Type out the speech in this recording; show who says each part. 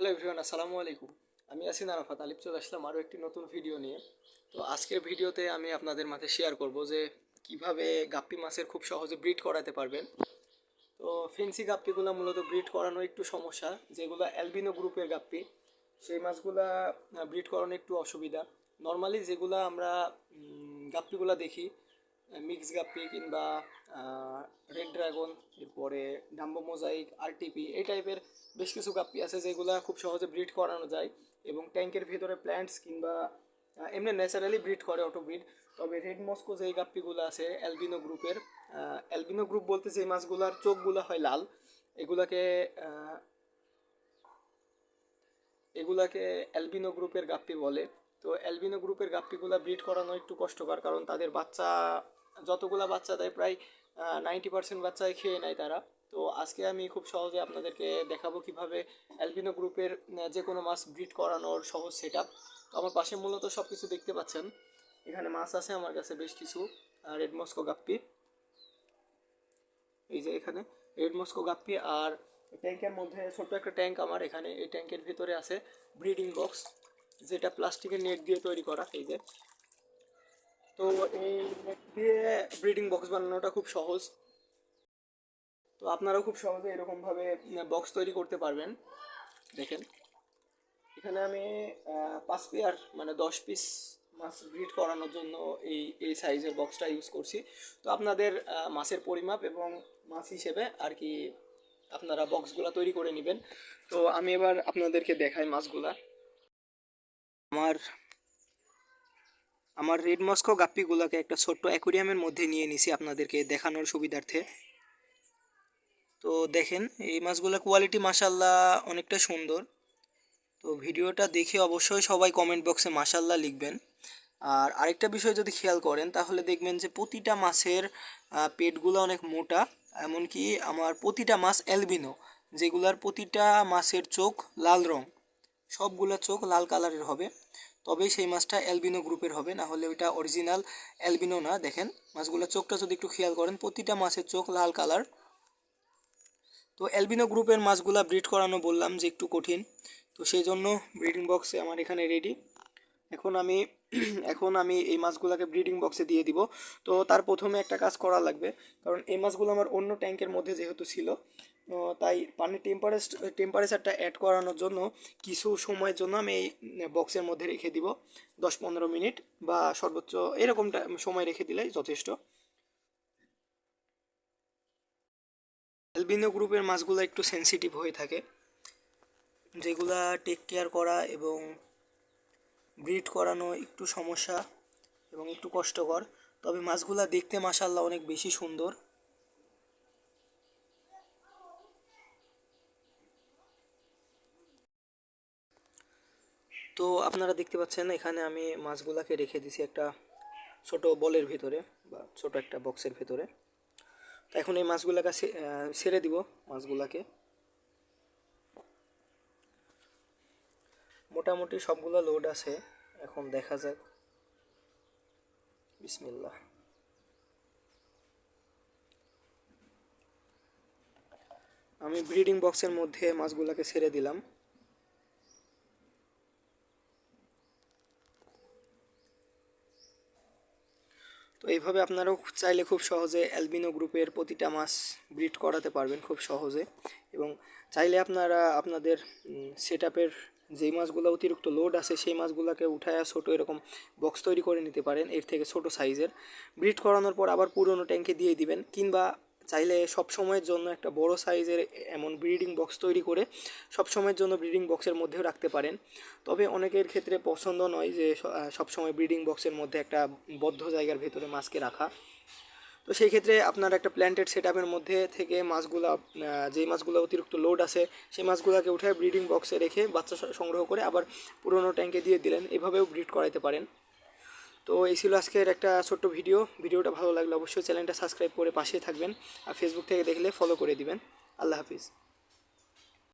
Speaker 1: Hello everyone, আসসালামু আলাইকুম। আমি আছি আরাফাত আলিফ, চলে আসলাম আরও একটি নতুন ভিডিও নিয়ে। তো আজকের ভিডিওতে আমি আপনাদের মাঝে শেয়ার করব যে কিভাবে গাপ্পি মাছের খুব সহজে ব্রিড করাতে পারবেন। তো ফেন্সি গাপ্পিগুলো মূলত ব্রিড করানো একটু সমস্যা, যেগুলো অ্যালবিনো গ্রুপের গাপ্পি সেই মাছগুলা ব্রিড করানো একটু অসুবিধা। নর্মালি যেগুলো আমরা গাপ্পিগুলো দেখি, মিক্স গাপ্পি কিংবা রেড ড্রাগন, এরপরে ডাম্বো মোজাইক, আরটিপি, এই টাইপের বেশ কিছু গাপ্পি আছে যেগুলো খুব সহজে ব্রিড করানো যায় এবং ট্যাঙ্কের ভেতরে প্ল্যান্টস কিংবা এমনি ন্যাচারালি ব্রিড করে, অটো ব্রিড। তবে রেড মস্কো যেই গাপ্পিগুলো আছে অ্যালবিনো গ্রুপের, অ্যালবিনো গ্রুপ বলতে যে মাছগুলার চোখগুলো হয় লাল, এগুলাকে এগুলাকে অ্যালবিনো গ্রুপের গাপ্পি বলে। তো অ্যালবিনো গ্রুপের গাপ্পিগুলা ব্রিড করানো একটু কষ্টকর, কারণ তাদের বাচ্চা যতগুলা বাচ্চা দেয় প্রায় 90% বাচ্চাই খেয়ে নেয় তারা। তো আজকে আমি খুব সহজে আপনাদেরকে দেখাবো কিভাবে অ্যালবিনো গ্রুপের যে কোনো মাছ ব্রিড করানোর সহজ সেট আপ। তো আমার পাশে মূলত সব কিছু দেখতে পাচ্ছেন, এখানে মাছ আছে আমার কাছে বেশ কিছু রেড মস্কো গাপ্পি। এই যে এখানে রেড মস্কো গাপ্পি, আর ট্যাঙ্কের মধ্যে ছোট্ট একটা ট্যাঙ্ক আমার এখানে, এই ট্যাঙ্কের ভিতরে আছে ব্রিডিং বক্স, যেটা প্লাস্টিকের নেট দিয়ে তৈরি করা। এই যে, তো এই নেট দিয়ে ব্রিডিং বক্স বানানোটা খুব সহজ। তো আপনারাও খুব সহজে এরকমভাবে বক্স তৈরি করতে পারবেন। দেখেন, এখানে আমি 5 পেয়ার মানে 10 পিস মাছ ব্রিড করানোর জন্য এই সাইজের বক্সটা ইউজ করছি। তো আপনাদের মাছের পরিমাপ এবং মাছ হিসেবে আর কি আপনারা বক্সগুলো তৈরি করে নেবেন। তো আমি এবার আপনাদেরকে দেখাই মাছগুলা। আমার আমার রেড মস্কো গাপ্পিগুলোকে একটা ছোট্ট অ্যাকুরিয়ামের মধ্যে নিয়ে নিছি আপনাদেরকে দেখানোর সুবিধার্থে। তো দেখেন, এই মাছগুলোর কোয়ালিটি মাশাল্লাহ অনেকটা সুন্দর। তো ভিডিওটা দেখে অবশ্যই সবাই কমেন্ট বক্সে মাশাল্লাহ লিখবেন। আর আরেকটা বিষয় যদি খেয়াল করেন তাহলে দেখবেন যে প্রতিটা মাছের পেটগুলো অনেক মোটা, এমনকি আমার প্রতিটা মাছ অ্যালবিনো, যেগুলার প্রতিটা মাছের চোখ লাল রং, সবগুলা চোখ লাল কালারের হবে, তবেই সেই মাছটা অ্যালবিনো গ্রুপের হবে, না হলে ওইটা অরিজিনাল অ্যালবিনো না। দেখেন মাছগুলোর চোখটা যদি একটু খেয়াল করেন, প্রতিটা মাছের চোখ লাল কালার। তো অ্যালবিনো গ্রুপের মাছগুলা ব্রিড করানো বললাম যে একটু কঠিন, তো সেই জন্য ব্রিডিং বক্সে আমার এখানে রেডি। এখন আমি এখন আমি এই মাছগুলোকে ব্রিডিং বক্সে দিয়ে দিব। তো তার প্রথমে একটা কাজ করা লাগবে, কারণ এই মাছগুলো আমার অন্য ট্যাঙ্কের মধ্যে যেহেতু ছিল, তাই পানির টেম্পারেচারটা অ্যাড করানোর জন্য কিছু সময়ের জন্য আমি এই বক্সের মধ্যে রেখে দিব, 10-15 মিনিট বা সর্বোচ্চ এরকমটা সময় রেখে দিলেই যথেষ্ট। অ্যালবিনো গ্রুপের মাছগুলো একটু সেনসিটিভ হয়ে থাকে, যেগুলা টেক কেয়ার করা এবং ব্রিড করানো একটু সমস্যা এবং একটু কষ্টকর। তবে মাছগুলা দেখতে মাশাআল্লাহ অনেক বেশি সুন্দর। তো আপনারা দেখতে পাচ্ছেন এখানে আমি মাছগুলাকে রেখে দিছি একটা ছোট বলের ভিতরে বা ছোট একটা বক্সের ভিতরে। তো এখন এই মাছগুলাকে ছেড়ে দিব মাছগুলাকে। মোটামুটি সবগুলো লোড আছে, এখন দেখা যাক। বিসমিল্লাহ। আমি ব্রিডিং বক্সের মধ্যে মাছগুলাকে ছেড়ে দিলাম। তো এইভাবে আপনারাও চাইলে খুব সহজে অ্যালবিনো গ্রুপের প্রতিটা মাছ ব্রিড করাতে পারবেন খুব সহজে। এবং চাইলে আপনারা আপনাদের সেট আপের যেই মাছগুলো অতিরিক্ত লোড আছে সেই মাছগুলোকে উঠায় ছোটো এরকম বক্স তৈরি করে নিতে পারেন, এর থেকে ছোট সাইজের। ব্রিড করানোর পর আবার পুরনো ট্যাঙ্কে দিয়ে দিবেন, কিংবা চাইলে সব সময়ের জন্য একটা বড় সাইজের এমন ব্রিডিং বক্স তৈরি করে সব সময়ের জন্য ব্রিডিং বক্সের মধ্যেও রাখতে পারেন। তবে অনেকের ক্ষেত্রে পছন্দ নয় যে সব সময় ব্রিডিং বক্সের মধ্যে একটা বদ্ধ জায়গার ভেতরে মাছকে রাখা। তো সেই ক্ষেত্রে আপনার একটা প্ল্যান্টেড সেট আপের মধ্যে থেকে মাছগুলো, যেই মাছগুলো অতিরিক্ত লোড আছে সেই মাছগুলোকে উঠে ব্রিডিং বক্সে রেখে বাচ্চা সংগ্রহ করে আবার পুরোনো ট্যাঙ্কে দিয়ে দিলেন, এভাবেও ব্রিড করাইতে পারেন। তো এই ছিল আজকের একটা ছোট্ট ভিডিওটা ভালো লাগলে অবশ্যই চ্যানেলটা সাবস্ক্রাইব করে পাশে থাকবেন, আর ফেসবুক থেকে দেখলে ফলো করে দিবেন। আল্লাহ হাফিজ।